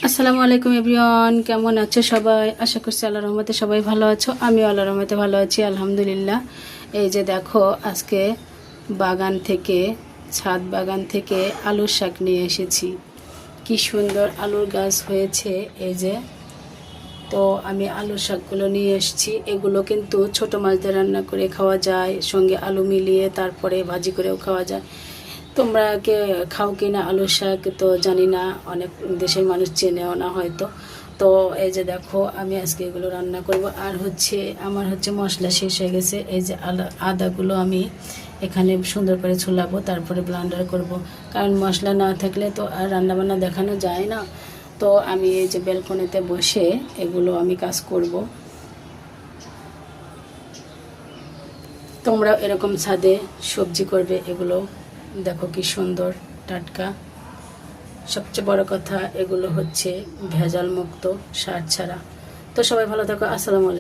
আসসালামু আলাইকুম এভরিওয়ান, কেমন আছো সবাই? আশা করছি আল্লাহর রহমতে সবাই ভালো আছো। আমি আল্লাহর রহমতে ভালো আছি, আলহামদুলিল্লাহ। এই যে দেখো, আজকে বাগান থেকে, ছাদ বাগান থেকে আলুর শাক নিয়ে এসেছি। কি সুন্দর আলুর গাছ হয়েছে এই যে। তো আমি আলুর শাকগুলো নিয়ে এসেছি। এগুলো কিন্তু ছোট মাছ দিয়ে রান্না করে খাওয়া যায়, সঙ্গে আলু মিলিয়ে তারপরে ভাজি করেও খাওয়া যায়। তোমরা কে খাও কি না আলুর শাক তো জানি না, অনেক দেশের মানুষ চেনেও না হয়তো। তো এই যে দেখো, আমি আজকে এগুলো রান্না করব। আর আমার মশলা শেষ হয়ে গেছে। এই যে আদাগুলো আমি এখানে সুন্দর করে ছুলাবো, তারপরে ব্লেন্ডার করব, কারণ মশলা না থাকলে তো আর রান্নাবান্না দেখানো যায় না। তো আমি এই যে ব্যালকনিতে বসে এগুলো আমি কাজ করব। তোমরা এরকম ছাদে সবজি করবে। এগুলো দেখো কি সুন্দর, টাটকা। সবচেয়ে বড় কথা, এগুলো হচ্ছে ভেজাল মুক্ত, সার ছাড়া। তো সবাই ভালো থাকো। আসসালামু আলাইকুম।